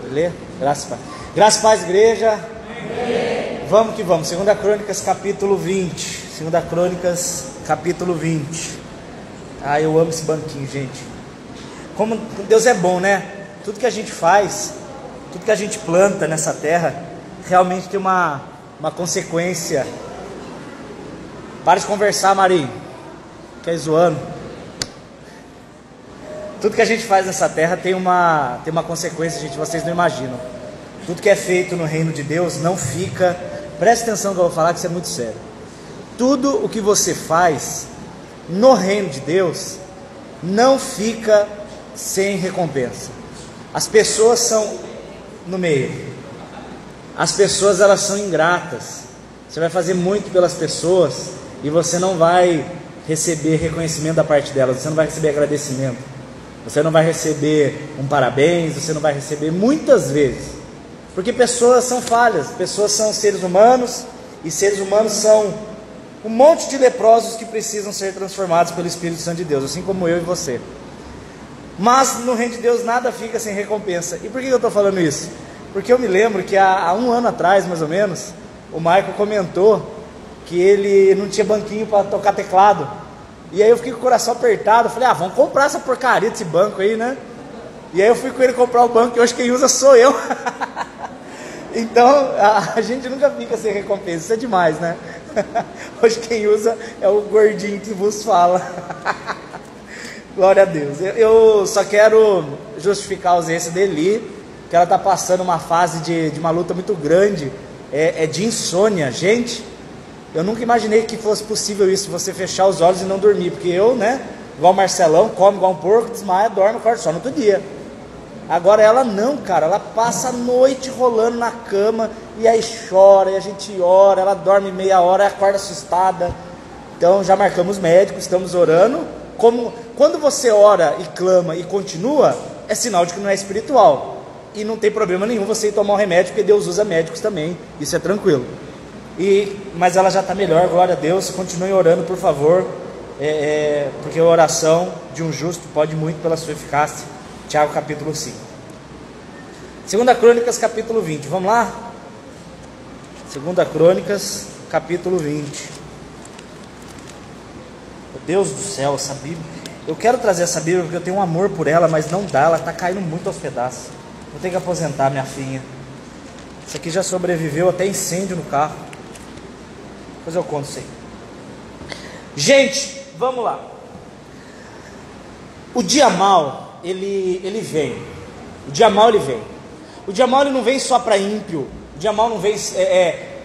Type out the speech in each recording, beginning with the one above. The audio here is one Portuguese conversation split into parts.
Beleza? Graças a paz, igreja. Amém. Vamos que vamos. 2 Crônicas, capítulo 20. 2 Crônicas, capítulo 20. Ah, eu amo esse banquinho, gente. Como Deus é bom, né? Tudo que a gente faz, tudo que a gente planta nessa terra, realmente tem uma consequência. Para de conversar, Marinho. Quer ir zoando? Tudo que a gente faz nessa terra tem uma consequência, gente, vocês não imaginam. Tudo que é feito no reino de Deus não fica... Preste atenção no que eu vou falar, que isso é muito sério. Tudo o que você faz no reino de Deus não fica sem recompensa. As pessoas são no meio. As pessoas, elas são ingratas. Você vai fazer muito pelas pessoas e você não vai receber reconhecimento da parte delas. Você não vai receber agradecimento. Você não vai receber um parabéns. Você não vai receber muitas vezes. Porque pessoas são falhas. Pessoas são seres humanos. E seres humanos são um monte de leprosos que precisam ser transformados pelo Espírito Santo de Deus, assim como eu e você. Mas no reino de Deus nada fica sem recompensa. E por que eu estou falando isso? Porque eu me lembro que há um ano atrás, mais ou menos, o Michael comentou que ele não tinha banquinho para tocar teclado. E aí eu fiquei com o coração apertado. Falei, vamos comprar essa porcaria desse banco aí, né? E aí eu fui com ele comprar o banco e hoje quem usa sou eu. Então a gente nunca fica sem recompensa. Isso é demais, né? Hoje quem usa é o gordinho que vos fala. Glória a Deus. Eu só quero justificar a ausência dele, que ela está passando uma fase de uma luta muito grande, de insônia. Gente, eu nunca imaginei que fosse possível isso, você fechar os olhos e não dormir, porque eu, né, igual o Marcelão, come igual um porco, desmaia, dorme, acorda só no outro dia. Agora ela não, cara, ela passa a noite rolando na cama, e aí chora, e a gente ora, ela dorme meia hora e acorda assustada. Então já marcamos médicos, estamos orando. Quando você ora e clama e continua, é sinal de que não é espiritual. E não tem problema nenhum você ir tomar um remédio, porque Deus usa médicos também, isso é tranquilo. Mas ela já está melhor, glória a Deus. Continue orando, por favor, porque a oração de um justo pode muito pela sua eficácia. Tiago capítulo 5. 2 Crônicas capítulo 20, vamos lá? 2 Crônicas capítulo 20. Meu Deus do céu, essa Bíblia. Eu quero trazer essa Bíblia porque eu tenho um amor por ela, mas não dá, ela está caindo muito aos pedaços. Vou ter que aposentar minha filha. Isso aqui já sobreviveu até incêndio no carro. Depois eu conto isso aí. Gente, vamos lá. O dia mau, ele vem. O dia mau, ele vem. O dia mau, ele não vem só para ímpio. O dia mau não vem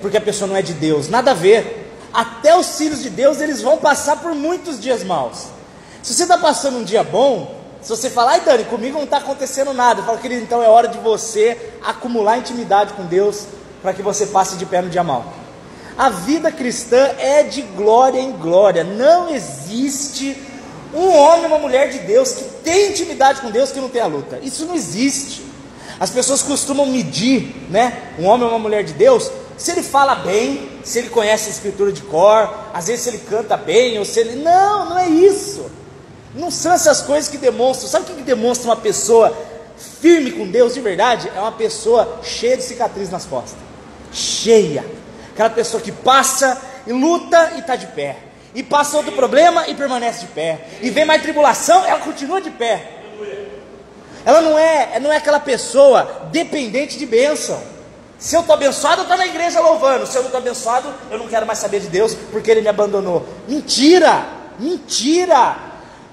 porque a pessoa não é de Deus. Nada a ver. Até os filhos de Deus, eles vão passar por muitos dias maus. Se você está passando um dia bom, se você falar, ai Dani, comigo não está acontecendo nada, eu falo, querido, então é hora de você acumular intimidade com Deus, para que você passe de pé no dia mau. A vida cristã é de glória em glória. Não existe um homem ou uma mulher de Deus que tem intimidade com Deus que não tem a luta. Isso não existe. As pessoas costumam medir, né, um homem ou uma mulher de Deus, se ele fala bem, se ele conhece a escritura de cor, às vezes se ele canta bem, ou se ele... Não é isso. Não são essas coisas que demonstram. Sabe o que demonstra uma pessoa firme com Deus de verdade? É uma pessoa cheia de cicatriz nas costas. Cheia. Aquela pessoa que passa e luta e está de pé. E passa outro problema e permanece de pé. E vem mais tribulação, ela continua de pé. Ela não é aquela pessoa dependente de bênção. Se eu estou abençoado, eu estou na igreja louvando. Se eu não estou abençoado, eu não quero mais saber de Deus, porque Ele me abandonou. Mentira! Mentira!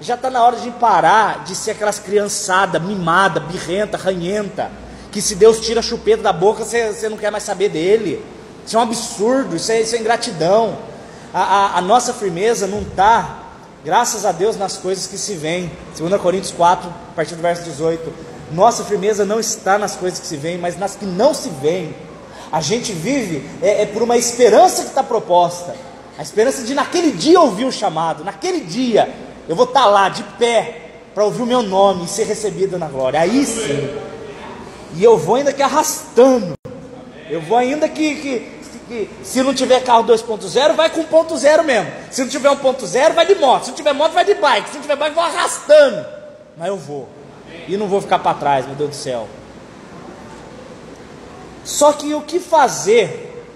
Já está na hora de parar de ser aquelas criançadas mimada, birrenta, ranhenta, que se Deus tira a chupeta da boca, você não quer mais saber dele. Isso é um absurdo, isso é ingratidão. A nossa firmeza não está, graças a Deus, nas coisas que se veem. 2 Coríntios 4, a partir do verso 18. Nossa firmeza não está nas coisas que se veem, mas nas que não se veem. A gente vive por uma esperança que está proposta. A esperança de naquele dia ouvir o chamado. Naquele dia eu vou estar lá de pé para ouvir o meu nome e ser recebido na glória. Aí sim. E eu vou ainda que arrastando. Eu vou ainda que se não tiver carro 2.0, vai com 1.0 mesmo. Se não tiver 1.0, vai de moto. Se não tiver moto, vai de bike. Se não tiver bike, vou arrastando. Mas eu vou. E não vou ficar para trás, meu Deus do céu. Só que o que fazer,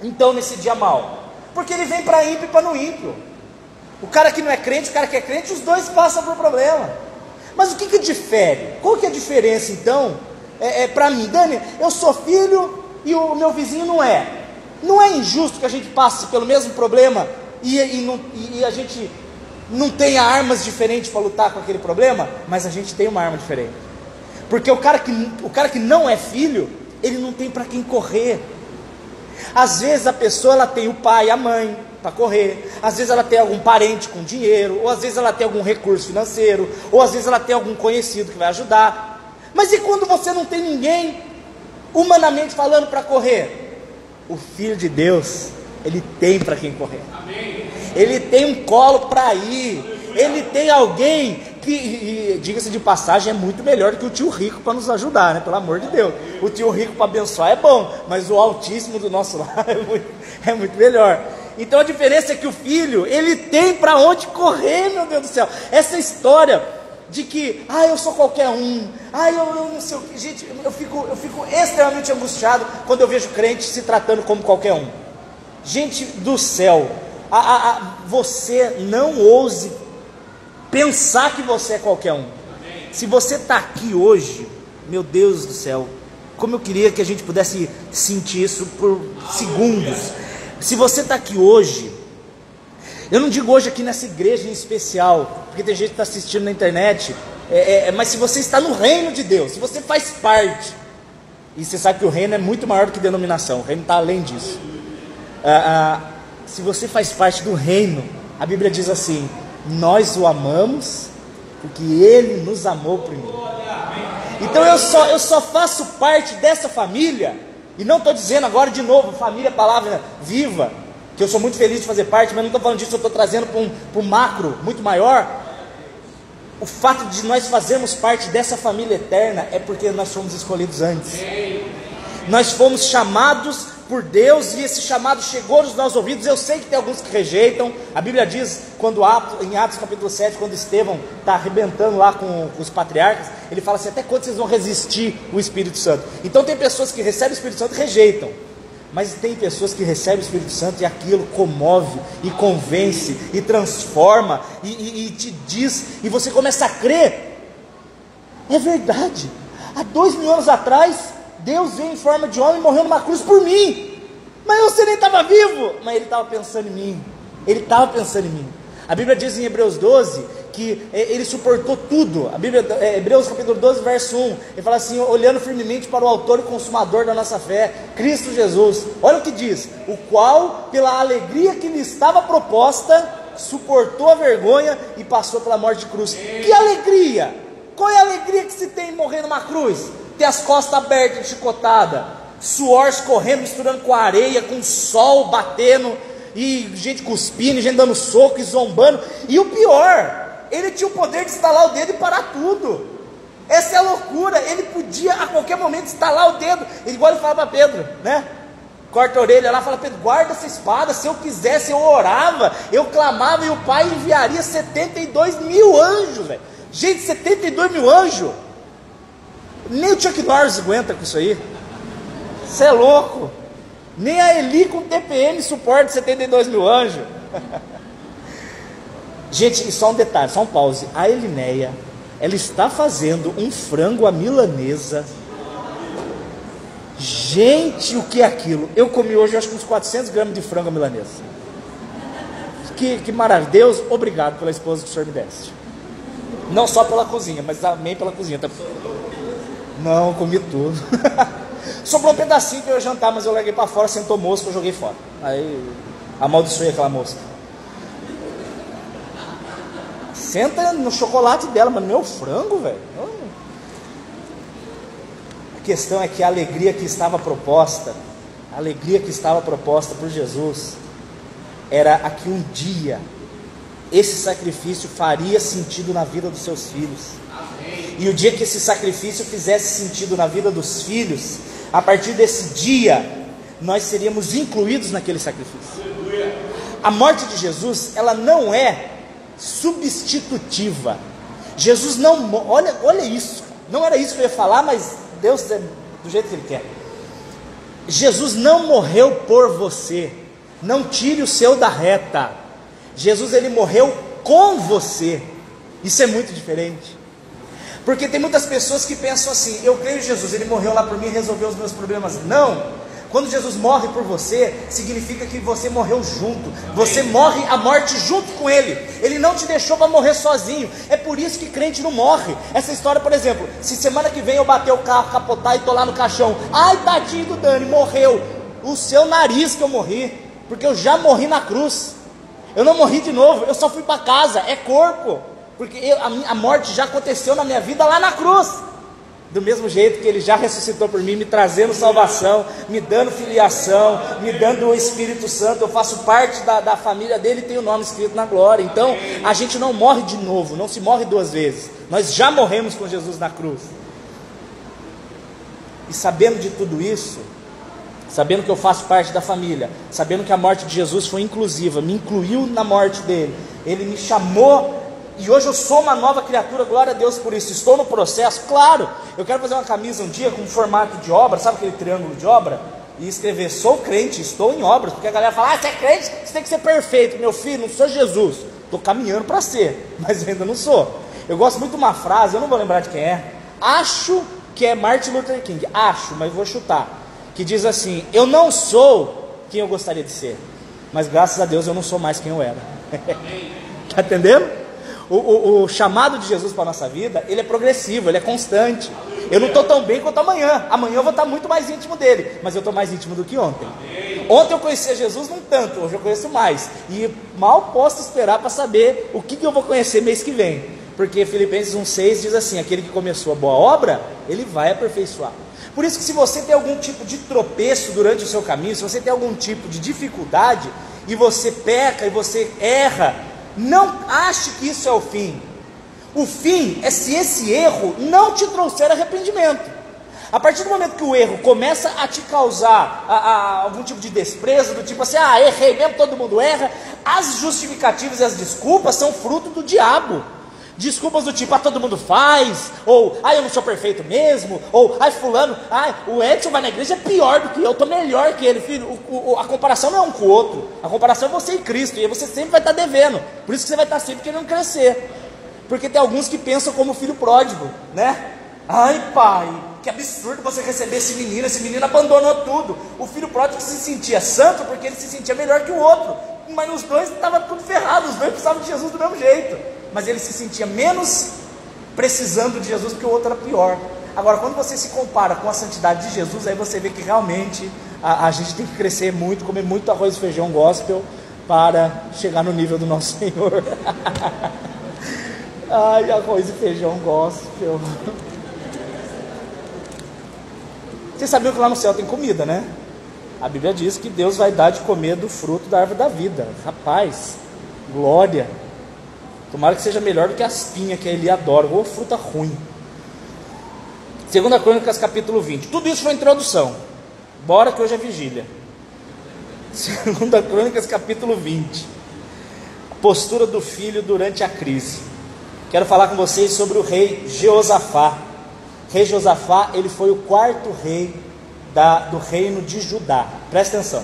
então, nesse dia mau? Porque ele vem para ímpio e para não ímpio. O cara que não é crente, o cara que é crente, os dois passam por problema. Mas o que difere? Qual que é a diferença, então, para mim? Dani, eu sou filho e o meu vizinho não é. Não é injusto que a gente passe pelo mesmo problema e a gente não tenha armas diferentes para lutar com aquele problema, mas a gente tem uma arma diferente. Porque o cara que não é filho, ele não tem para quem correr. Às vezes a pessoa ela tem o pai e a mãe para correr, às vezes ela tem algum parente com dinheiro, ou às vezes ela tem algum recurso financeiro, ou às vezes ela tem algum conhecido que vai ajudar. Mas e quando você não tem ninguém, humanamente falando, para correr? O Filho de Deus, ele tem para quem correr. Ele tem um colo para ir, ele tem alguém que, diga-se de passagem, é muito melhor do que o tio rico para nos ajudar, né? Pelo amor de Deus. O tio rico para abençoar é bom, mas o Altíssimo do nosso lar é muito melhor. Então a diferença é que o filho, ele tem para onde correr, meu Deus do céu. Essa história de que, eu sou qualquer um, eu não sei o que, gente, eu fico extremamente angustiado quando eu vejo crente se tratando como qualquer um. Gente do céu, você não ouse pensar que você é qualquer um. Se você está aqui hoje, meu Deus do céu, como eu queria que a gente pudesse sentir isso por segundos. Se você está aqui hoje, eu não digo hoje aqui nessa igreja em especial, porque tem gente que está assistindo na internet, mas se você está no reino de Deus, se você faz parte, e você sabe que o reino é muito maior do que denominação, o reino está além disso. Se você faz parte do reino, a Bíblia diz assim: nós o amamos porque ele nos amou primeiro. Então eu só faço parte dessa família. E não estou dizendo agora de novo, família, palavra viva, que eu sou muito feliz de fazer parte, mas não estou falando disso, eu estou trazendo para um macro muito maior. O fato de nós fazermos parte dessa família eterna é porque nós fomos escolhidos antes. Nós fomos chamados por Deus e esse chamado chegou nos nossos ouvidos. Eu sei que tem alguns que rejeitam. A Bíblia diz, em Atos capítulo 7, quando Estevão está arrebentando lá com os patriarcas, ele fala assim: até quando vocês vão resistir o Espírito Santo? Então tem pessoas que recebem o Espírito Santo e rejeitam, mas tem pessoas que recebem o Espírito Santo e aquilo comove, e convence, e transforma, e te diz, e você começa a crer. É verdade, há 2000 anos atrás Deus veio em forma de homem e morreu numa cruz por mim, mas você nem estava vivo, mas Ele estava pensando em mim, Ele estava pensando em mim. A Bíblia diz em Hebreus 12, que Ele suportou tudo. A Bíblia, Hebreus capítulo 12, verso 1, Ele fala assim: olhando firmemente para o autor e consumador da nossa fé, Cristo Jesus. Olha o que diz: o qual, pela alegria que lhe estava proposta, suportou a vergonha e passou pela morte de cruz. Que alegria! Qual é a alegria que se tem em morrer numa cruz? Ter as costas abertas, chicotada, suor escorrendo, misturando com areia, com sol batendo, e gente cuspindo, gente dando soco e zombando. E o pior, ele tinha o poder de estalar o dedo e parar tudo. Essa é a loucura. Ele podia a qualquer momento estalar o dedo, igual ele fala para Pedro, né? Corta a orelha lá, fala: Pedro, guarda essa espada. Se eu quisesse, eu orava, eu clamava, e o Pai enviaria 72 mil anjos, velho. Gente, 72 mil anjos. Nem o Chuck Norris aguenta com isso aí. Você é louco. Nem a Eli com TPM suporta 72 mil anjos. Gente, e só um detalhe, só um pause. A Elinéia, ela está fazendo um frango à milanesa. Gente, o que é aquilo? Eu comi hoje, acho que uns 400 gramas de frango à milanesa. Que maravilha. Deus, obrigado pela esposa que o Senhor me desse. Não só pela cozinha, mas também pela cozinha. Não, comi tudo. Sobrou um pedacinho que eu ia jantar, mas eu larguei para fora, sentou mosca, eu joguei fora. Aí amaldiçoei aquela mosca. Senta no chocolate dela, mas meu frango, velho. A questão é que a alegria que estava proposta por Jesus, era a que um dia esse sacrifício faria sentido na vida dos seus filhos. E o dia que esse sacrifício fizesse sentido na vida dos filhos, a partir desse dia, nós seríamos incluídos naquele sacrifício. A morte de Jesus, ela não é substitutiva. Jesus não, olha isso, não era isso que eu ia falar, mas Deus é do jeito que Ele quer. Jesus não morreu por você. Não tire o seu da reta. Jesus, ele morreu com você. Isso é muito diferente. Porque tem muitas pessoas que pensam assim: eu creio em Jesus, ele morreu lá por mim e resolveu os meus problemas. Não. Quando Jesus morre por você, significa que você morreu junto. Você morre a morte junto com Ele. Ele não te deixou para morrer sozinho. É por isso que crente não morre. Essa história, por exemplo, se semana que vem eu bater o carro, capotar e tô lá no caixão, ai, tadinho do Dani, morreu. O seu nariz que eu morri, porque eu já morri na cruz. Eu não morri de novo, eu só fui para casa. É corpo, porque a morte já aconteceu na minha vida lá na cruz. Do mesmo jeito que Ele já ressuscitou por mim, me trazendo salvação, me dando filiação, me dando o Espírito Santo. Eu faço parte da família dele e tenho o nome escrito na glória. Então, a gente não morre de novo, não se morre duas vezes. Nós já morremos com Jesus na cruz. E sabendo de tudo isso, sabendo que eu faço parte da família, sabendo que a morte de Jesus foi inclusiva, me incluiu na morte dele, Ele me chamou. E hoje eu sou uma nova criatura, glória a Deus por isso. Estou no processo, claro. Eu quero fazer uma camisa um dia com um formato de obra, sabe aquele triângulo de obra? E escrever: sou crente, estou em obras. Porque a galera fala: ah, você é crente, você tem que ser perfeito. Meu filho, não sou Jesus. Estou caminhando para ser, mas ainda não sou. Eu gosto muito de uma frase, eu não vou lembrar de quem é. Acho que é Martin Luther King, acho, mas vou chutar. Que diz assim: eu não sou quem eu gostaria de ser, mas graças a Deus eu não sou mais quem eu era. Está entendendo? O chamado de Jesus para a nossa vida, ele é progressivo, ele é constante. Eu não estou tão bem quanto amanhã. Amanhã eu vou estar muito mais íntimo dele, mas eu estou mais íntimo do que ontem. Ontem eu conhecia Jesus não tanto, hoje eu conheço mais. E mal posso esperar para saber o que eu vou conhecer mês que vem. Porque Filipenses 1,6 diz assim: aquele que começou a boa obra, ele vai aperfeiçoar. Por isso que se você tem algum tipo de tropeço durante o seu caminho, se você tem algum tipo de dificuldade, e você peca, e você erra, não ache que isso é o fim. O fim é se esse erro não te trouxer arrependimento. A partir do momento que o erro começa a te causar algum tipo de desprezo, do tipo assim: ah, errei mesmo, todo mundo erra, as justificativas e as desculpas são fruto do diabo. Desculpas do tipo: ah, todo mundo faz, ou ah, eu não sou perfeito mesmo, ou ai, fulano, ai, o Edson vai na igreja é pior do que eu, estou melhor que ele. Filho, a comparação não é um com o outro, a comparação é você e Cristo, e aí você sempre vai estar devendo, por isso que você vai estar sempre querendo crescer. Porque tem alguns que pensam como o filho pródigo, né? Ai, pai, que absurdo você receber esse menino abandonou tudo. O filho pródigo se sentia santo porque ele se sentia melhor que o outro, mas os dois estavam tudo ferrados, os dois precisavam de Jesus do mesmo jeito, mas ele se sentia menos precisando de Jesus porque o outro era pior. Agora, quando você se compara com a santidade de Jesus, aí você vê que realmente a gente tem que crescer muito, comer muito arroz e feijão gospel para chegar no nível do nosso Senhor. Ai, arroz e feijão gospel. Vocês sabiam que lá no céu tem comida, né? A Bíblia diz que Deus vai dar de comer do fruto da árvore da vida. Rapaz, glória. Tomara que seja melhor do que as pinhas que ele adora, ou fruta ruim. 2 Crônicas capítulo 20. Tudo isso foi introdução. Bora que hoje é vigília. 2 Crônicas capítulo 20. A postura do filho durante a crise. Quero falar com vocês sobre o rei Jeosafá. Rei Josafá, ele foi o quarto rei do reino de Judá. Presta atenção.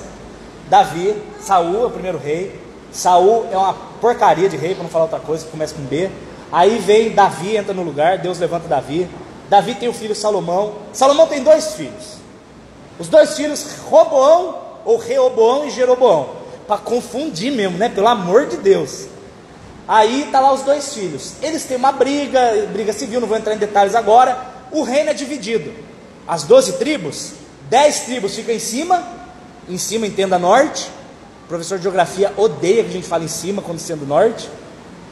Davi, Saul é o primeiro rei. Saul é uma porcaria de rei, para não falar outra coisa, que começa com B. Aí vem Davi, entra no lugar, Deus levanta Davi. Davi tem o filho Salomão. Salomão tem dois filhos. Os dois filhos, Roboão, ou Reoboão e Jeroboão. Para confundir mesmo, né? Pelo amor de Deus. Aí tá lá os dois filhos. Eles têm uma briga civil, não vou entrar em detalhes agora. O reino é dividido. As 12 tribos, 10 tribos ficam em cima entenda norte. O professor de geografia odeia que a gente fale em cima quando sendo norte.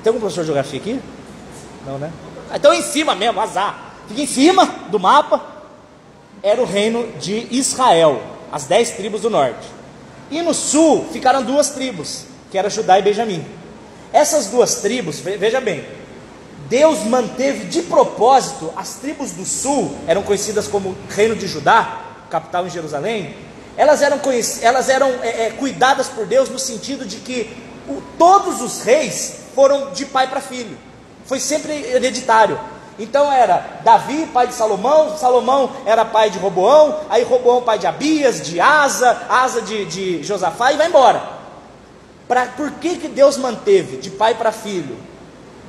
Tem algum professor de geografia aqui? Não, né? Então em cima mesmo, azar. Fica em cima do mapa. Era o reino de Israel, as 10 tribos do norte. E no sul ficaram 2 tribos, que era Judá e Benjamim. Essas 2 tribos, veja bem, Deus manteve de propósito. As tribos do sul eram conhecidas como reino de Judá, capital em Jerusalém. Elas eram cuidadas por Deus no sentido de que todos os reis foram de pai para filho, foi sempre hereditário. Então era Davi, pai de Salomão, Salomão era pai de Roboão, aí Roboão pai de Abias, de Asa, Asa de Josafá, e vai embora. Por que Deus manteve de pai para filho?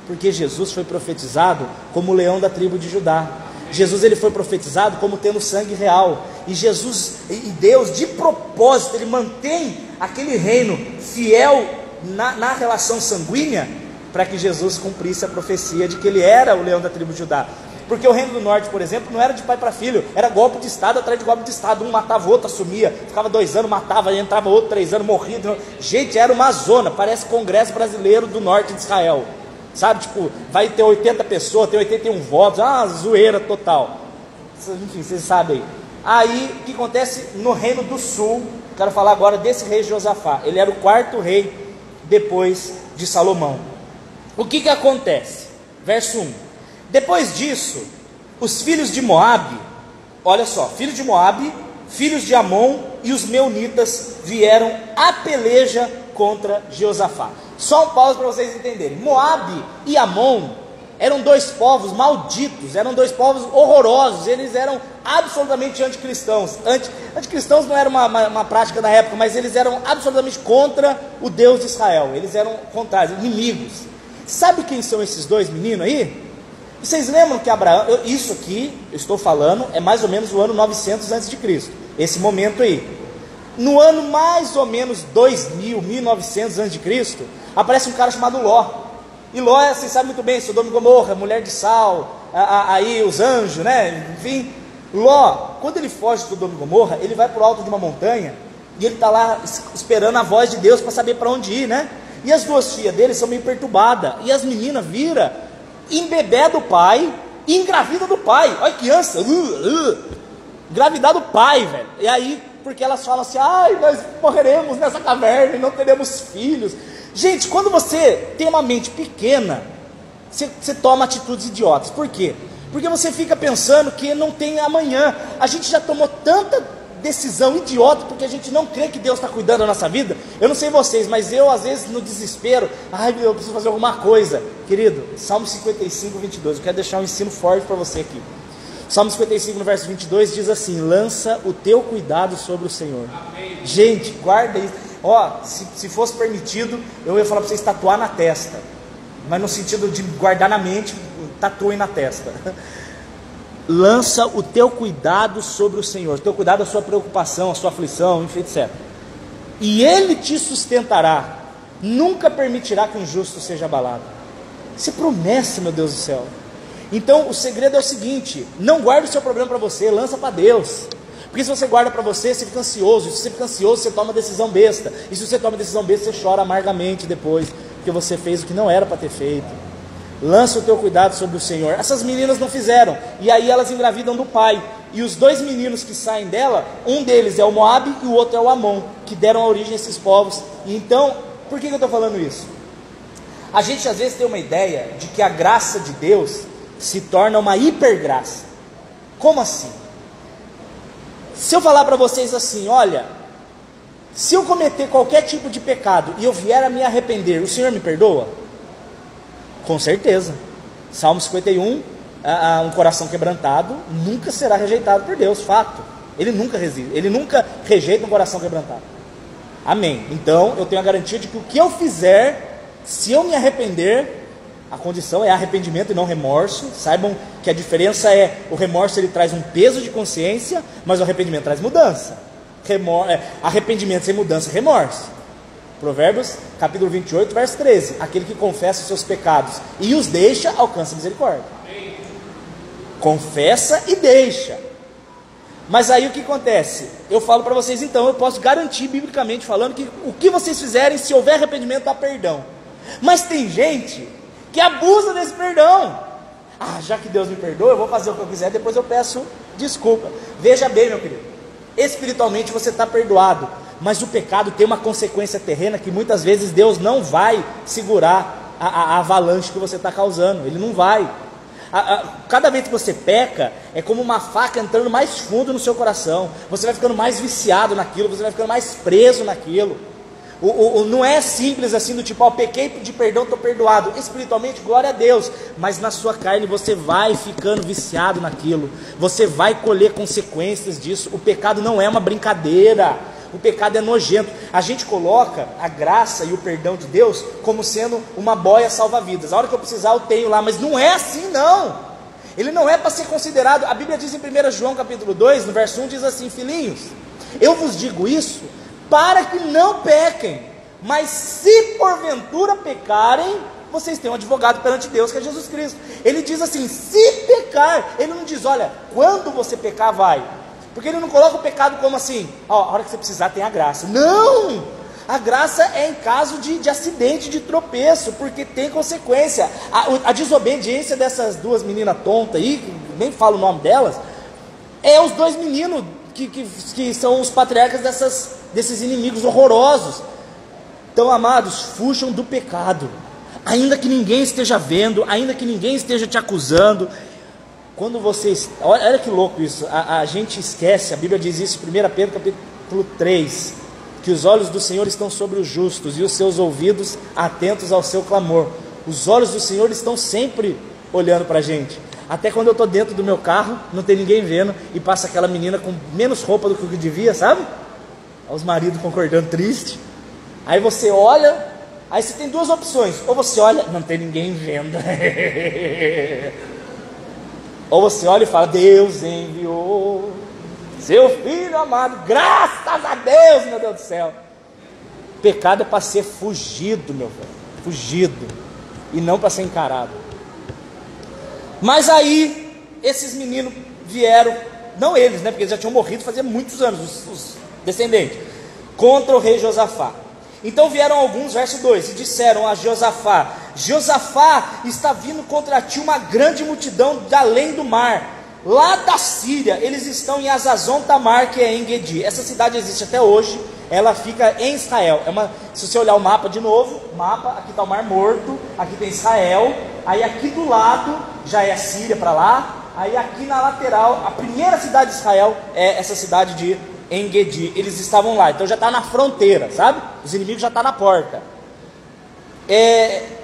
Porque Jesus foi profetizado como o leão da tribo de Judá. Jesus ele foi profetizado como tendo sangue real. E Jesus, e Deus de propósito, ele mantém aquele reino fiel na relação sanguínea, para que Jesus cumprisse a profecia de que ele era o leão da tribo de Judá. Porque o reino do norte, por exemplo, não era de pai para filho, era golpe de estado atrás de golpe de estado. Um matava o outro, assumia, ficava 2 anos, matava, entrava outro, 3 anos, morria. Gente, era uma zona, parece Congresso Brasileiro do Norte de Israel, sabe, tipo, vai ter 80 pessoas, tem 81 votos, zoeira total. Enfim, vocês sabem aí. O que acontece no reino do sul? Quero falar agora desse rei Josafá. Ele era o 4º rei depois de Salomão. O que acontece? Verso 1. Depois disso, os filhos de Moabe, olha só, filhos de Moabe, filhos de Amon e os meunitas vieram a peleja contra Josafá. Só um pausa para vocês entenderem. Moabe e Amon eram 2 povos malditos, eram 2 povos horrorosos, eles eram absolutamente anticristãos. Anticristãos não era uma prática da época, mas eles eram absolutamente contra o Deus de Israel, eles eram contrários, inimigos. Sabe quem são esses 2 meninos aí? Vocês lembram que Abraão, isso aqui, eu estou falando, é mais ou menos o ano 900 a.C., esse momento aí. No ano mais ou menos 2000, 1900 a.C., aparece um cara chamado Ló. E Ló, vocês sabem muito bem, Sodoma e Gomorra, mulher de sal, aí os anjos, né? Enfim, Ló, quando ele foge de Sodoma e Gomorra, ele vai para o alto de uma montanha, e ele está lá esperando a voz de Deus para saber para onde ir, né? E as 2 filhas dele são meio perturbadas, e as meninas viram, embebeda do pai, e engravida do pai. Olha que ânsia, engravidar do pai, velho. E aí, porque elas falam assim, nós morreremos nessa caverna e não teremos filhos. Gente, quando você tem uma mente pequena, você toma atitudes idiotas. Por quê? Porque você fica pensando que não tem amanhã. A gente já tomou tanta decisão idiota, porque a gente não crê que Deus está cuidando da nossa vida. Eu não sei vocês, mas eu às vezes no desespero, eu preciso fazer alguma coisa. Querido, Salmo 55, 22, eu quero deixar um ensino forte para você aqui. Salmo 55, no verso 22, diz assim: lança o teu cuidado sobre o Senhor. Amém. Gente, guarda isso. Se fosse permitido, eu ia falar para vocês tatuar na testa, mas no sentido de guardar na mente, tatuem na testa. Lança o teu cuidado sobre o Senhor, o teu cuidado, a sua preocupação, a sua aflição, enfim, etc. E Ele te sustentará, nunca permitirá que o injusto seja abalado. Isso é promessa, meu Deus do céu. Então o segredo é o seguinte: não guarde o seu problema para você, lança para Deus. Porque se você guarda para você, você fica ansioso. E se você fica ansioso, você toma decisão besta. E se você toma decisão besta, você chora amargamente depois, porque você fez o que não era para ter feito. Lança o teu cuidado sobre o Senhor. Essas meninas não fizeram, e aí elas engravidam do pai. E os 2 meninos que saem dela, um deles é o Moabe e o outro é o Amon, que deram origem a esses povos. E então, por que eu estou falando isso? A gente às vezes tem uma ideia de que a graça de Deus se torna uma hipergraça. Como assim? Se eu falar para vocês assim, olha, se eu cometer qualquer tipo de pecado e eu vier a me arrepender, o Senhor me perdoa? Com certeza. Salmo 51, um coração quebrantado nunca será rejeitado por Deus, fato. Ele nunca rejeita um coração quebrantado. Amém. Então eu tenho a garantia de que o que eu fizer, se eu me arrepender, a condição é arrependimento e não remorso. Saibam que a diferença é, o remorso ele traz um peso de consciência, mas o arrependimento traz mudança. Arrependimento sem mudança é remorso. Provérbios, capítulo 28, verso 13. Aquele que confessa os seus pecados e os deixa, alcança misericórdia. Confessa e deixa. Mas aí o que acontece? Eu falo para vocês então, eu posso garantir biblicamente falando que o que vocês fizerem, se houver arrependimento, há perdão. Mas tem gente que abusa desse perdão. Já que Deus me perdoa, eu vou fazer o que eu quiser, depois eu peço desculpa. Veja bem, meu querido, espiritualmente você está perdoado, mas o pecado tem uma consequência terrena que muitas vezes Deus não vai segurar a avalanche que você está causando. Ele não vai. Cada vez que você peca, é como uma faca entrando mais fundo no seu coração. Você vai ficando mais viciado naquilo, você vai ficando mais preso naquilo. Não é simples assim do tipo, pequei, pedi perdão, estou perdoado. Espiritualmente, glória a Deus, mas na sua carne você vai ficando viciado naquilo, você vai colher consequências disso. O pecado não é uma brincadeira, o pecado é nojento. A gente coloca a graça e o perdão de Deus como sendo uma boia salva-vidas. A hora que eu precisar eu tenho lá, mas não é assim não. Ele não é para ser considerado. A Bíblia diz em 1 João capítulo 2, no verso 1, diz assim: filhinhos, eu vos digo isso para que não pequem, mas se porventura pecarem, vocês têm um advogado perante Deus, que é Jesus Cristo. Ele diz assim, se pecar. Ele não diz, olha, quando você pecar vai, porque ele não coloca o pecado como assim, a hora que você precisar tem a graça. Não, a graça é em caso de acidente, de tropeço, porque tem consequência. A desobediência dessas duas meninas tontas aí, nem falo o nome delas, é os dois meninos que são os patriarcas desses inimigos horrorosos. Então, amados, fujam do pecado, ainda que ninguém esteja vendo, ainda que ninguém esteja te acusando. Quando vocês, olha que louco isso, a gente esquece, a Bíblia diz isso em 1 Pedro capítulo 3, que os olhos do Senhor estão sobre os justos e os seus ouvidos atentos ao seu clamor. Os olhos do Senhor estão sempre olhando para a gente. Até quando eu estou dentro do meu carro, não tem ninguém vendo, e passa aquela menina com menos roupa do que devia, sabe? Os maridos concordando triste. Aí você olha, aí você tem duas opções. Ou você olha, não tem ninguém vendo. Ou você olha e fala, Deus enviou seu filho amado, graças a Deus, meu Deus do céu. Pecado é para ser fugido, meu velho, fugido, e não para ser encarado. Mas aí, esses meninos vieram, não eles, né, porque eles já tinham morrido fazia muitos anos, os descendentes, contra o rei Josafá. Então vieram alguns, verso 2, e disseram a Josafá, Josafá, está vindo contra ti uma grande multidão de além do mar, lá da Síria. Eles estão em Azazon Tamar, que é em Gedi. Essa cidade existe até hoje, ela fica em Israel. Se você olhar o mapa de novo, aqui está o Mar Morto, aqui tem Israel, aí aqui do lado já é a Síria para lá, aí aqui na lateral, a primeira cidade de Israel é essa cidade de En-Gedi. Eles estavam lá, então já está na fronteira, sabe? Os inimigos já estão na porta.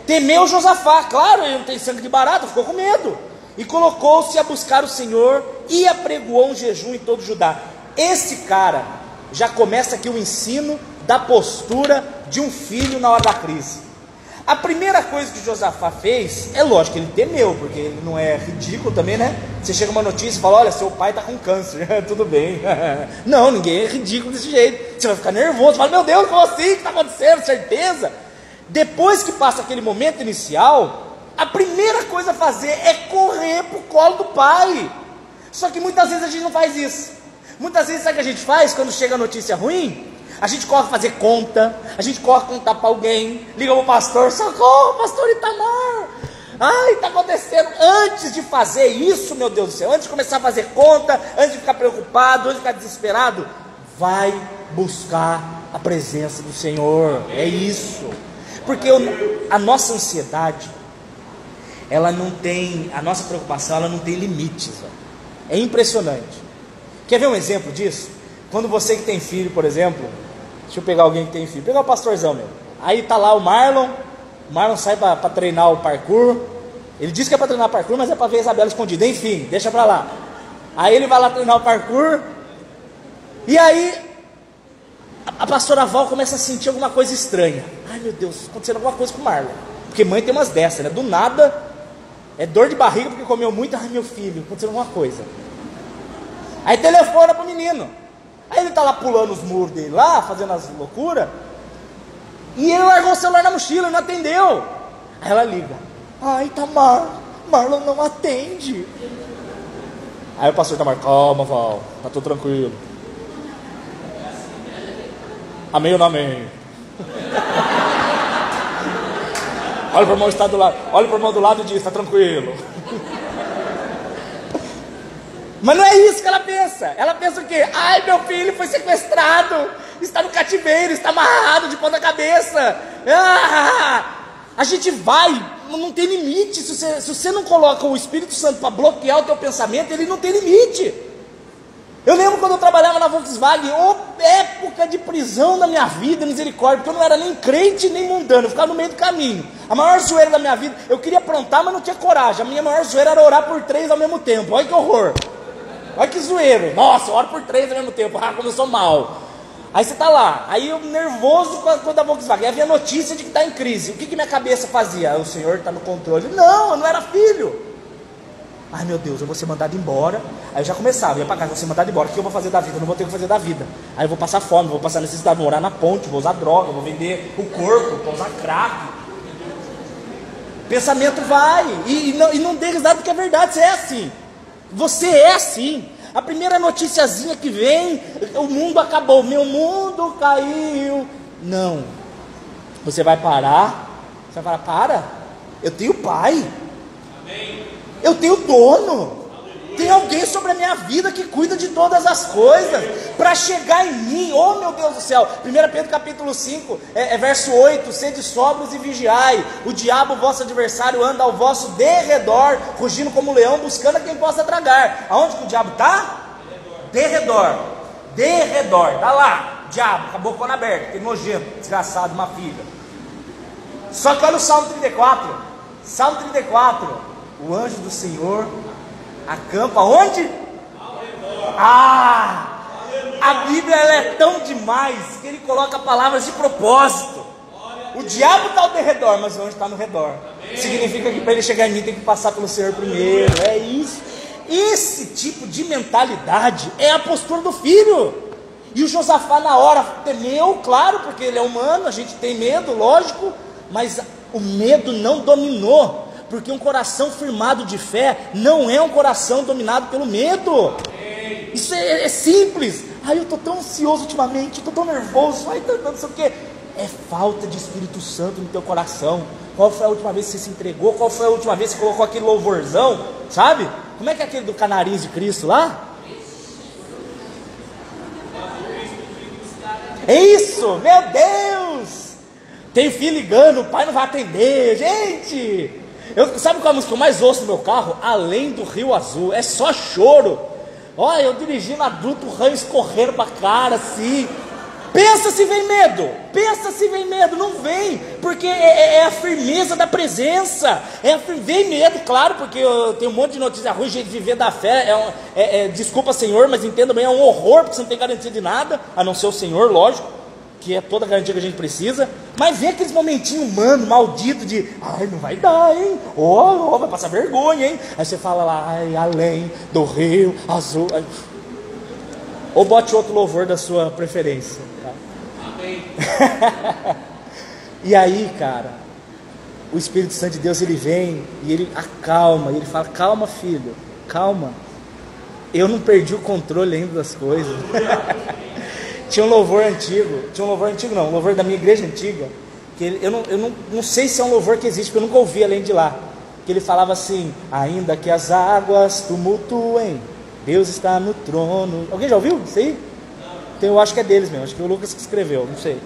Temeu Josafá, claro, ele não tem sangue de barata, ficou com medo, e colocou-se a buscar o Senhor, e apregoou um jejum em todo Judá. Esse cara, já começa aqui o ensino da postura de um filho na hora da crise. A primeira coisa que Josafá fez, é lógico que ele temeu, porque ele não é ridículo também, né? Você chega uma notícia e fala, olha, seu pai está com câncer, tudo bem. Não, ninguém é ridículo desse jeito. Você vai ficar nervoso, fala, meu Deus, como assim? O que está acontecendo? Certeza? Depois que passa aquele momento inicial, a primeira coisa a fazer é correr para o colo do pai. Só que muitas vezes a gente não faz isso. Muitas vezes sabe o que a gente faz quando chega a notícia ruim? A gente corre fazer conta, a gente corre contar para alguém, liga para o pastor, socorro, pastor Itamar, ai, está acontecendo. Antes de fazer isso, meu Deus do céu, antes de começar a fazer conta, antes de ficar preocupado, antes de ficar desesperado, vai buscar a presença do Senhor. É isso, porque a nossa ansiedade, ela não tem, a nossa preocupação, ela não tem limites, ó. É impressionante. Quer ver um exemplo disso? Quando você que tem filho, por exemplo, deixa eu pegar alguém que tem filho, pegar o pastorzão meu, aí tá lá o Marlon sai para treinar o parkour, ele diz que é para treinar parkour, mas é para ver a Isabela escondida, enfim, deixa para lá. Aí ele vai lá treinar o parkour, e aí a pastora Val começa a sentir alguma coisa estranha. Ai meu Deus, acontecendo alguma coisa com o Marlon, porque mãe tem umas dessas, né? Do nada, é dor de barriga porque comeu muito, ai meu filho, acontecendo alguma coisa. Aí telefona pro menino, aí ele tá lá pulando os muros dele lá, fazendo as loucuras, e ele largou o celular na mochila e não atendeu. Aí ela liga, ai Tamar, Marlon não atende. Aí o pastor Tamar, calma Val, tá tudo tranquilo. Amém ou não amém? Olha pro irmão que está do lado, olha pro irmão do lado e diz, tá tranquilo. Mas não é isso que ela pensa. Ela pensa o quê? Ai, meu filho foi sequestrado, está no cativeiro, está amarrado de ponta cabeça. A gente vai, não tem limite. Se você não coloca o Espírito Santo para bloquear o teu pensamento, ele não tem limite. Eu lembro quando eu trabalhava na Volkswagen, época de prisão da minha vida, misericórdia, porque eu não era nem crente nem mundano, eu ficava no meio do caminho. A maior zoeira da minha vida, eu queria aprontar, mas não tinha coragem. A minha maior zoeira era orar por 3 ao mesmo tempo. Olha que horror, olha que zoeira. Nossa, eu oro por 3 ao mesmo tempo, como eu sou mal. Aí você está lá, aí eu nervoso com a coisa da Volkswagen, aí havia notícia de que está em crise. O que minha cabeça fazia? O Senhor está no controle. Não, eu não era filho. Ai meu Deus, eu vou ser mandado embora. Aí eu já começava, eu ia para casa, vou ser mandado embora. O que eu vou fazer da vida? Eu não vou ter o que fazer da vida. Aí eu vou passar fome, vou passar necessidade, vou morar na ponte, vou usar droga, vou vender o corpo, vou usar crack. Pensamento vai, e não dê risada porque é verdade, você é assim. Você é assim. A primeira noticiazinha que vem, o mundo acabou, meu mundo caiu. Não, você vai parar, você vai falar, para, eu tenho pai. Amém. Eu tenho dono, tem alguém sobre a minha vida que cuida de todas as coisas, para chegar em mim, oh meu Deus do céu. 1 Pedro capítulo 5, verso 8, sede sóbrios e vigiai, o diabo vosso adversário anda ao vosso derredor, rugindo como um leão, buscando a quem possa tragar. Aonde que o diabo está? Derredor, está lá, diabo, com a bocona aberta, que nojento, desgraçado, uma filha. Só que olha o Salmo 34, o anjo do Senhor acampa onde? Ah, a Bíblia ela é tão demais que ele coloca palavras de propósito. O diabo está ao derredor, mas o anjo está no redor. Significa que para ele chegar em mim tem que passar pelo Senhor primeiro. É isso. Esse tipo de mentalidade é a postura do filho. E o Josafá na hora temeu, claro, porque ele é humano, a gente tem medo, lógico, mas o medo não dominou. Porque um coração firmado de fé não é um coração dominado pelo medo. Isso é simples. Ai, eu estou tão ansioso ultimamente, estou tão nervoso, ai, não sei o que. É falta de Espírito Santo no teu coração. Qual foi a última vez que você se entregou? Qual foi a última vez que você colocou aquele louvorzão? Sabe? Como é que é aquele do canarinho de Cristo lá? É isso, meu Deus. Tem filho ligando, o pai não vai atender. Gente, sabe qual é a música que eu mais ouço no meu carro? Além do Rio Azul, é só choro. Olha, eu dirigindo adulto, o ranho escorrendo pra cara assim. Pensa se vem medo, não vem, porque é a firmeza da presença, vem medo, claro, porque eu tenho um monte de notícia ruim, jeito de viver da fé, desculpa Senhor, mas entenda bem, é um horror, porque você não tem garantia de nada, a não ser o Senhor, lógico, que é toda a garantia que a gente precisa, mas vem aqueles momentinhos humanos, malditos de, ai, não vai dar, hein, vai passar vergonha, hein, aí você fala lá, ai, além do Rio Azul, ou bote outro louvor da sua preferência, tá? Amém. E aí, cara, o Espírito Santo de Deus, ele vem e ele acalma, e ele fala, calma filho, calma, eu não perdi o controle ainda das coisas. Tinha um louvor da minha igreja antiga, que eu não sei se é um louvor que existe, porque eu nunca ouvi além de lá, que ele falava assim, ainda que as águas tumultuem, Deus está no trono. Alguém já ouviu isso aí? Então, eu acho que é deles mesmo, acho que é o Lucas que escreveu, não sei.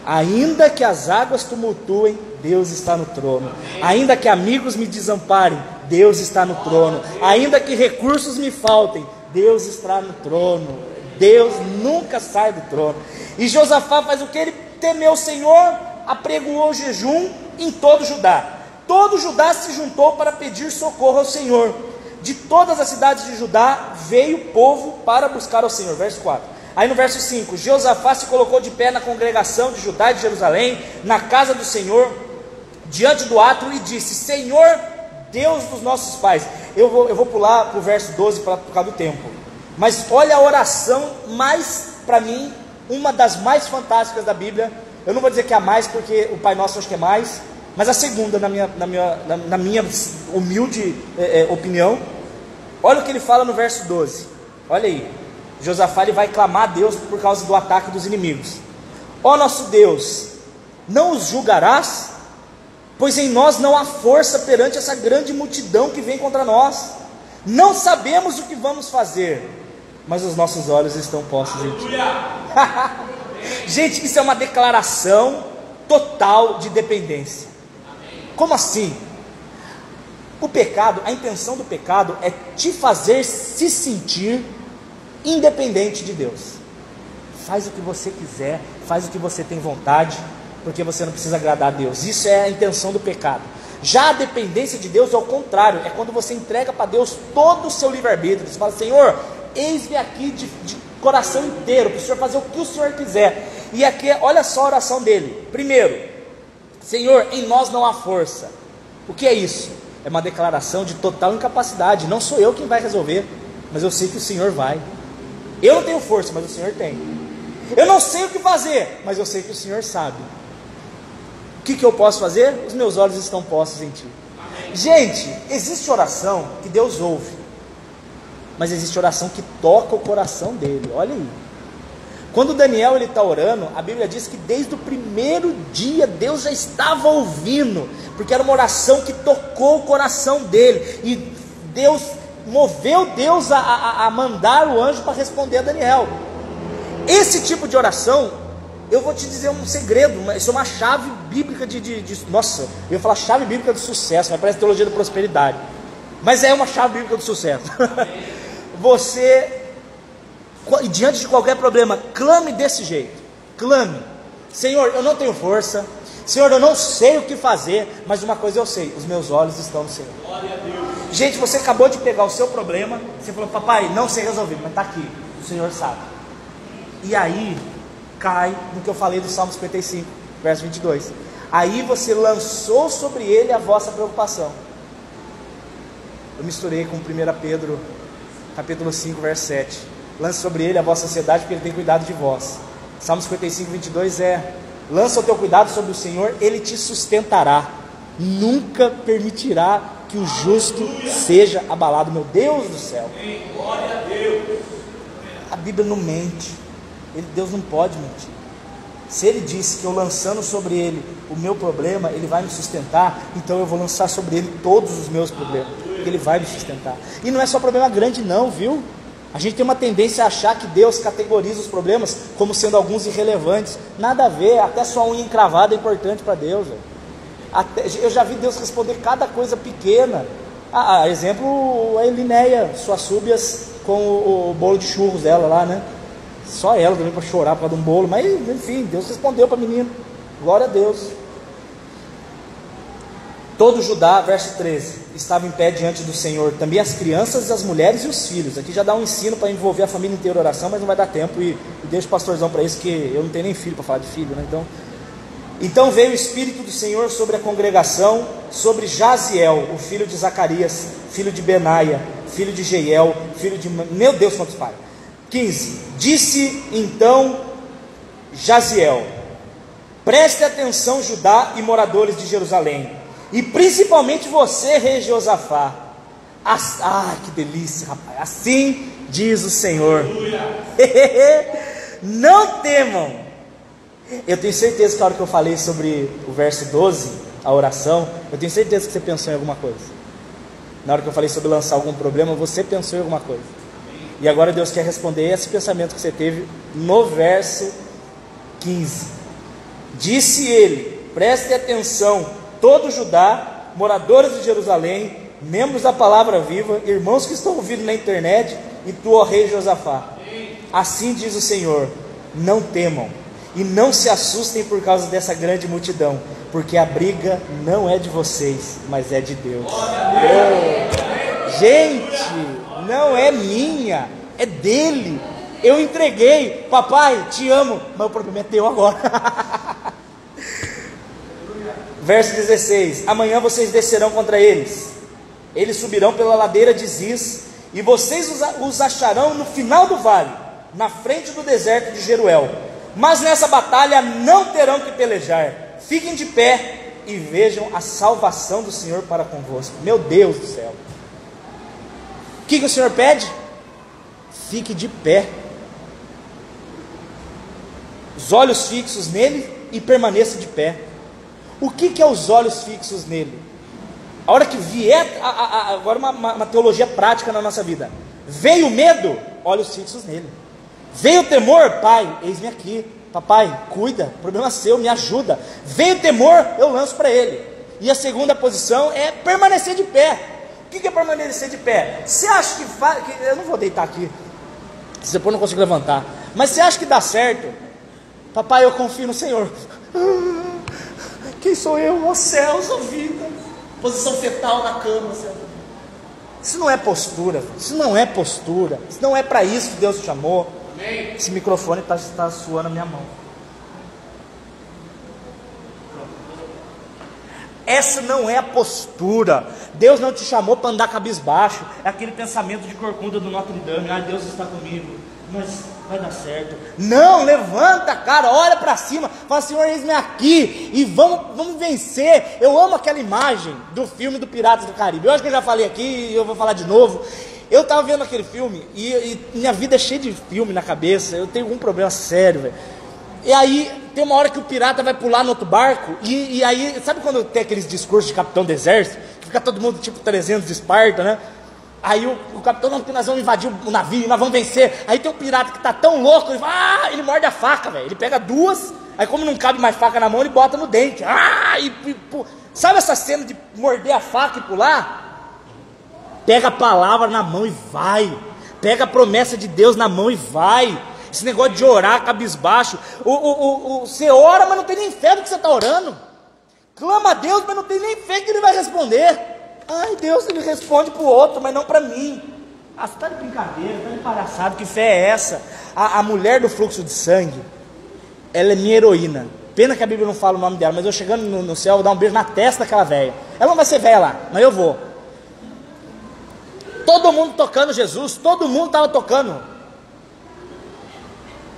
Ainda que as águas tumultuem, Deus está no trono. Ainda que amigos me desamparem, Deus está no trono. Ainda que recursos me faltem, Deus está no trono. Deus nunca sai do trono. E Josafá faz o que? Ele temeu o Senhor, apregoou o jejum em todo Judá. Todo Judá se juntou para pedir socorro ao Senhor. De todas as cidades de Judá veio o povo para buscar ao Senhor. Verso 4. Aí no verso 5, Josafá se colocou de pé na congregação de Judá e de Jerusalém, na casa do Senhor, diante do átrio, e disse, Senhor, Deus dos nossos pais. Eu vou pular para o verso 12 por causa do tempo. Mas olha a oração mais, para mim, uma das mais fantásticas da Bíblia. Eu não vou dizer que é a mais, porque o Pai Nosso acho que é mais, mas a segunda, na minha humilde opinião. Olha o que ele fala no verso 12. Olha aí. Josafá ele vai clamar a Deus por causa do ataque dos inimigos. Ó nosso Deus, não os julgarás? Pois em nós não há força perante essa grande multidão que vem contra nós. Não sabemos o que vamos fazer, mas os nossos olhos estão postos em ti. Gente, isso é uma declaração total de dependência. Como assim? O pecado, a intenção do pecado é te fazer se sentir independente de Deus, faz o que você quiser, faz o que você tem vontade, porque você não precisa agradar a Deus. Isso é a intenção do pecado. Já a dependência de Deus é o contrário, é quando você entrega para Deus todo o seu livre-arbítrio. Você fala: Senhor, eis-me aqui de coração inteiro, para o Senhor fazer o que o Senhor quiser. E aqui, olha só a oração dele. Primeiro: Senhor, em nós não há força. O que é isso? É uma declaração de total incapacidade. Não sou eu quem vai resolver, mas eu sei que o Senhor vai. Eu não tenho força, mas o Senhor tem. Eu não sei o que fazer, mas eu sei que o Senhor sabe. O que eu posso fazer? Os meus olhos estão postos em Ti. Gente, existe oração que Deus ouve, mas existe oração que toca o coração dele. Olha aí. Quando Daniel está orando, a Bíblia diz que desde o primeiro dia Deus já estava ouvindo, porque era uma oração que tocou o coração dele, e Deus moveu Deus a mandar o anjo para responder a Daniel. Esse tipo de oração, eu vou te dizer um segredo, isso é uma chave bíblica nossa, eu ia falar chave bíblica do sucesso, mas parece teologia da prosperidade, mas é uma chave bíblica do sucesso. Você, diante de qualquer problema, clame desse jeito, clame: Senhor, eu não tenho força, Senhor, eu não sei o que fazer, mas uma coisa eu sei: os meus olhos estão no Senhor. Gente, você acabou de pegar o seu problema, você falou: papai, não sei resolver, mas está aqui, o Senhor sabe. E aí, cai no que eu falei do Salmo 55, verso 22. Aí você lançou sobre ele a vossa preocupação. Eu misturei com 1 Pedro, capítulo 5, verso 7. Lance sobre ele a vossa ansiedade, porque ele tem cuidado de vós. Salmo 55, 22 é: lança o teu cuidado sobre o Senhor, ele te sustentará, nunca permitirá que o justo seja abalado. Meu Deus do céu, glória a Deus. A Bíblia não mente, Deus não pode mentir. Se ele disse que eu lançando sobre ele o meu problema, ele vai me sustentar, então eu vou lançar sobre ele todos os meus problemas, porque ele vai me sustentar. E não é só problema grande não, viu? A gente tem uma tendência a achar que Deus categoriza os problemas como sendo alguns irrelevantes. Nada a ver, até sua unha encravada é importante para Deus. Eu já vi Deus responder cada coisa pequena. Exemplo, a Elinéia, suas súbias com o bolo de churros dela lá, né? Só ela também para chorar por causa de um bolo, mas enfim, Deus respondeu para a menina. Glória a Deus. Todo Judá, verso 13, estava em pé diante do Senhor, também as crianças, as mulheres e os filhos. Aqui já dá um ensino para envolver a família inteira em oração, mas não vai dar tempo, e deixa o pastorzão para isso, que eu não tenho nem filho para falar de filho, né? Então veio o Espírito do Senhor sobre a congregação, sobre Jaziel, o filho de Zacarias, filho de Benaia, filho de Jeiel, filho de... Meu Deus, quantos pais! 15. Disse então Jaziel: preste atenção, Judá e moradores de Jerusalém, e principalmente você, rei Josafá. Que delícia, rapaz! Assim diz o Senhor: não temam. Eu tenho certeza que a hora que eu falei sobre o verso 12, a oração, eu tenho certeza que você pensou em alguma coisa. Na hora que eu falei sobre lançar algum problema, você pensou em alguma coisa. E agora Deus quer responder esse pensamento que você teve no verso 15. Disse ele: preste atenção, todo Judá, moradores de Jerusalém, membros da Palavra Viva, irmãos que estão ouvindo na internet, e tu, ó rei Josafá. Assim diz o Senhor: não temam e não se assustem por causa dessa grande multidão, porque a briga não é de vocês, mas é de Deus. Gente, não é minha, é dele. Eu entreguei, papai, te amo, mas o problema é teu agora. Verso 16: amanhã vocês descerão contra eles, eles subirão pela ladeira de Ziz, e vocês os acharão no final do vale, na frente do deserto de Jeruel. Mas nessa batalha não terão que pelejar. Fiquem de pé e vejam a salvação do Senhor para convosco. Meu Deus do céu. O que o Senhor pede? Fique de pé, os olhos fixos nele, e permaneça de pé. O que é os olhos fixos nele? A hora que vier, agora uma teologia prática na nossa vida. Veio o medo, olhos fixos nele. Veio o temor, pai, eis-me aqui, papai, cuida, problema seu, me ajuda. Veio o temor, eu lanço para ele. E a segunda posição é permanecer de pé. O que é permanecer de pé? Você acha que eu não vou deitar aqui, se depois não consigo levantar. Mas você acha que dá certo? Papai, eu confio no Senhor. Quem sou eu? Ó céus, ó vida. Posição fetal na cama, Senhor. Isso não é postura, isso não é postura. Isso não é para isso que Deus te chamou. Esse microfone está suando a minha mão. Essa não é a postura. Deus não te chamou para andar cabisbaixo. É aquele pensamento de corcunda do Notre Dame. Ah, Deus está comigo, mas vai dar certo. Não, levanta, cara, olha para cima. Fala, Senhor, eis-me aqui e vamos vencer. Eu amo aquela imagem do filme do Piratas do Caribe. Eu acho que eu já falei aqui e eu vou falar de novo. Eu estava vendo aquele filme e minha vida é cheia de filme na cabeça. Eu tenho um problema sério, velho. E aí tem uma hora que o pirata vai pular no outro barco e aí, sabe quando tem aqueles discursos de capitão do exército? Que fica todo mundo tipo 300 de Esparta, né? Aí o capitão, não, porque nós vamos invadir o navio, nós vamos vencer. Aí tem um pirata que tá tão louco, ele morde a faca, velho. Ele pega duas, aí como não cabe mais faca na mão, ele bota no dente. Sabe essa cena de morder a faca e pular? Pega a palavra na mão e vai. Pega a promessa de Deus na mão e vai. Esse negócio de orar cabisbaixo. Você ora, mas não tem nem fé do que você está orando. Clama a Deus, mas não tem nem fé que Ele vai responder. Ai, Deus, Ele responde para o outro, mas não para mim. Ah, você está de brincadeira, está de palhaçada. Que fé é essa? A mulher do fluxo de sangue, ela é minha heroína. Pena que a Bíblia não fala o nome dela, mas eu chegando no céu, eu vou dar um beijo na testa daquela velha. Ela não vai ser velha lá, mas eu vou. Todo mundo tocando Jesus, todo mundo estava tocando.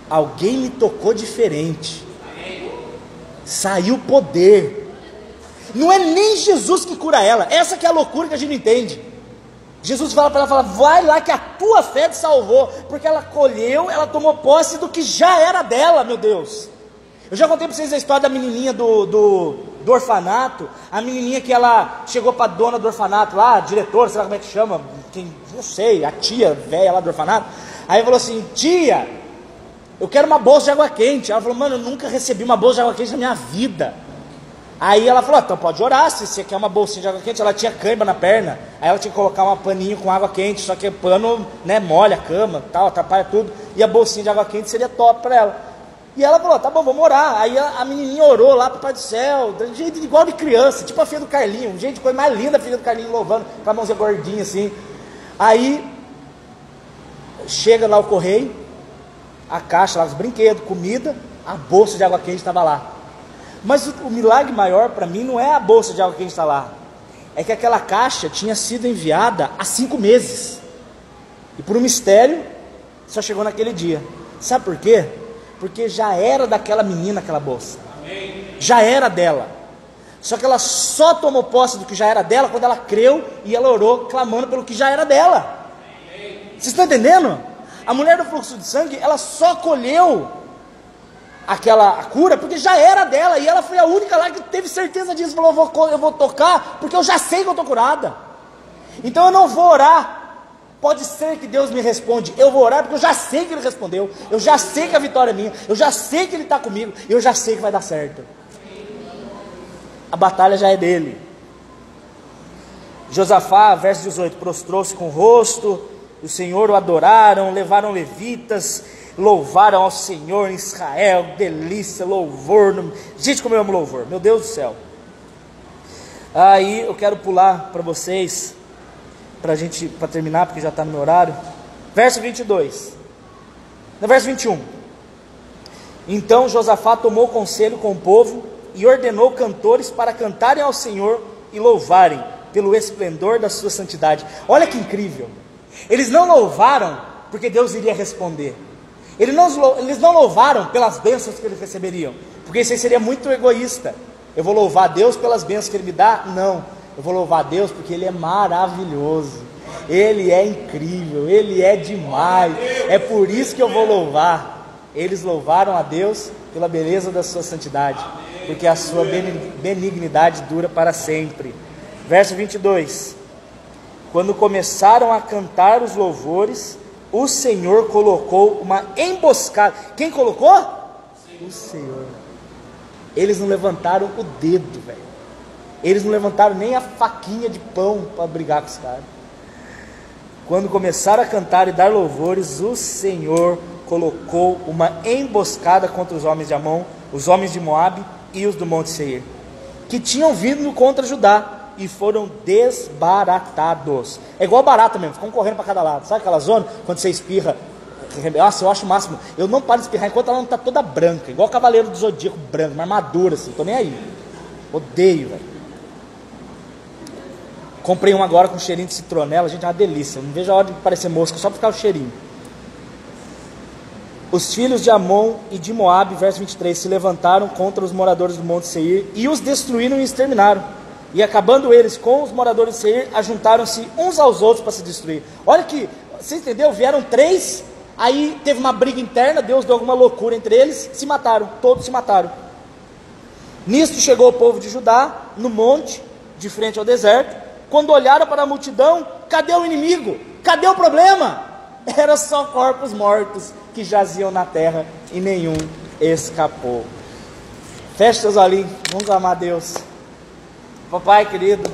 Alguém me tocou diferente. Saiu poder. Não é nem Jesus que cura ela. Essa que é a loucura que a gente não entende. Jesus fala para ela, vai lá que a tua fé te salvou. Porque ela colheu, ela tomou posse do que já era dela, meu Deus. Eu já contei para vocês a história da menininha do orfanato. A menininha que ela chegou para a dona do orfanato lá, a diretora, sei lá como é que chama, não sei, a tia velha lá do orfanato. Aí falou assim, tia, eu quero uma bolsa de água quente. Ela falou, mano, eu nunca recebi uma bolsa de água quente na minha vida. Aí ela falou, então pode orar, se você quer uma bolsinha de água quente. Ela tinha cãibra na perna, aí ela tinha que colocar um paninho com água quente, só que o pano, né, molha a cama, tal, atrapalha tudo, e a bolsinha de água quente seria top para ela. E ela falou, tá bom, vamos orar. Aí a menininha orou lá pro Pai do Céu, de jeito igual de criança, tipo a filha do Carlinho, gente, coisa mais linda, a filha do Carlinho louvando, com a mãozinha gordinha assim. Aí chega lá o correio, a caixa lá, os brinquedos, comida, a bolsa de água quente estava lá. Mas o milagre maior para mim não é a bolsa de água quente estar lá, é que aquela caixa tinha sido enviada há 5 meses, e por um mistério só chegou naquele dia. Sabe por quê? Porque já era daquela menina aquela bolsa. Amém. Já era dela. Só que ela só tomou posse do que já era dela quando ela creu e ela orou clamando pelo que já era dela. Amém. Vocês estão entendendo? A mulher do fluxo de sangue, ela só colheu a cura porque já era dela, e ela foi a única lá que teve certeza disso. Falou, eu vou tocar porque eu já sei que eu estou curada. Então eu não vou orar. Pode ser que Deus me responde, eu vou orar porque eu já sei que Ele respondeu, eu já sei que a vitória é minha, eu já sei que Ele está comigo, eu já sei que vai dar certo. A batalha já é dele. Josafá, verso 18, prostrou-se com o rosto, o Senhor o adoraram, levaram levitas, louvaram ao Senhor em Israel, delícia, louvor. Gente, como eu amo louvor, meu Deus do céu. Aí eu quero pular para vocês, para terminar, porque já está no meu horário. Verso 22. No verso 21. Então Josafá tomou conselho com o povo e ordenou cantores para cantarem ao Senhor e louvarem pelo esplendor da sua santidade. Olha que incrível. Eles não louvaram porque Deus iria responder. Eles não louvaram pelas bênçãos que eles receberiam, porque isso aí seria muito egoísta. Eu vou louvar a Deus pelas bênçãos que Ele me dá? Não. Eu vou louvar a Deus porque Ele é maravilhoso, Ele é incrível, Ele é demais, é por isso que eu vou louvar. Eles louvaram a Deus pela beleza da sua santidade, porque a sua benignidade dura para sempre. Verso 22. Quando começaram a cantar os louvores, o Senhor colocou uma emboscada. Quem colocou? O Senhor. Eles não levantaram o dedo, velho. Eles não levantaram nem a faquinha de pão para brigar com os caras. Quando começaram a cantar e dar louvores, o Senhor colocou uma emboscada contra os homens de Amon, os homens de Moabe e os do Monte Seir, que tinham vindo contra Judá, e foram desbaratados. É igual barata mesmo, ficam correndo para cada lado. Sabe aquela zona, quando você espirra? Nossa, eu acho o máximo. Eu não paro de espirrar enquanto ela não está toda branca, igual o Cavaleiro do Zodíaco branco, uma armadura assim, tô nem aí. Odeio, velho. Comprei um agora com cheirinho de citronela, gente, é uma delícia. Não vejo a hora de parecer mosca, só por ficar o cheirinho. Os filhos de Amon e de Moabe, verso 23, se levantaram contra os moradores do Monte Seir e os destruíram e exterminaram. E acabando eles com os moradores de Seir, ajuntaram-se uns aos outros para se destruir. Olha que, você entendeu? Vieram 3, aí teve uma briga interna, Deus deu alguma loucura entre eles, se mataram, todos se mataram. Nisto chegou o povo de Judá, no monte, de frente ao deserto. Quando olharam para a multidão, cadê o inimigo? Cadê o problema? Eram só corpos mortos que jaziam na terra e nenhum escapou. Feche seus olhinhos, vamos amar a Deus. Papai querido,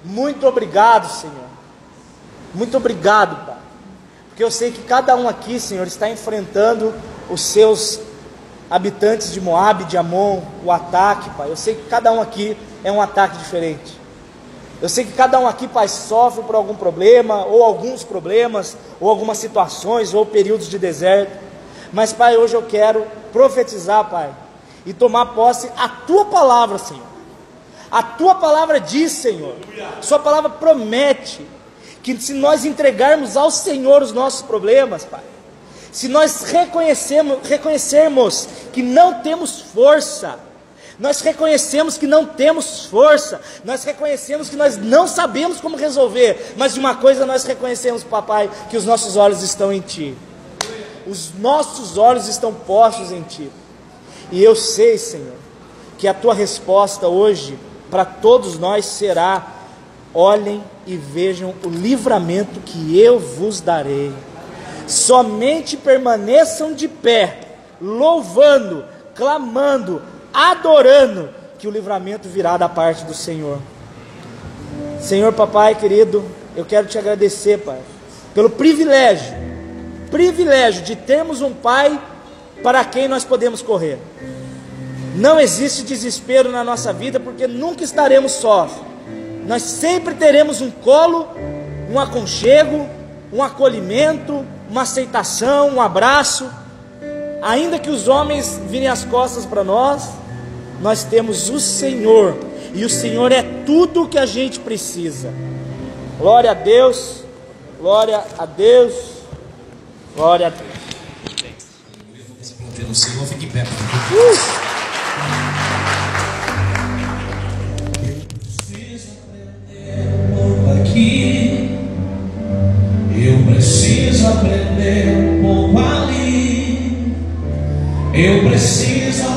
muito obrigado, Senhor. Muito obrigado, Pai. Porque eu sei que cada um aqui, Senhor, está enfrentando os seus habitantes de Moabe, de Amon, o ataque, Pai. Eu sei que cada um aqui é um ataque diferente. Eu sei que cada um aqui, Pai, sofre por algum problema, ou alguns problemas, ou algumas situações, ou períodos de deserto. Mas, Pai, hoje eu quero profetizar, Pai, e tomar posse a Tua palavra, Senhor. A Tua palavra diz, Senhor, Sua palavra promete que se nós entregarmos ao Senhor os nossos problemas, Pai, se nós reconhecermos que não temos força, nós reconhecemos que não temos força, nós reconhecemos que nós não sabemos como resolver, mas de uma coisa nós reconhecemos, Papai, que os nossos olhos estão em Ti, os nossos olhos estão postos em Ti, e eu sei, Senhor, que a Tua resposta hoje para todos nós será: olhem e vejam o livramento que eu vos darei. Somente permaneçam de pé, louvando, clamando, adorando, que o livramento virá da parte do Senhor. Senhor, Papai querido, eu quero Te agradecer, Pai, pelo privilégio de termos um Pai para quem nós podemos correr. Não existe desespero na nossa vida, porque nunca estaremos sós. Nós sempre teremos um colo, um aconchego, um acolhimento, uma aceitação, um abraço. Ainda que os homens virem as costas para nós, nós temos o Senhor, e o Senhor é tudo o que a gente precisa. Glória a Deus, glória a Deus, glória a Deus. O Senhor fique em pé. Eu preciso aprender um pouco ali. Eu preciso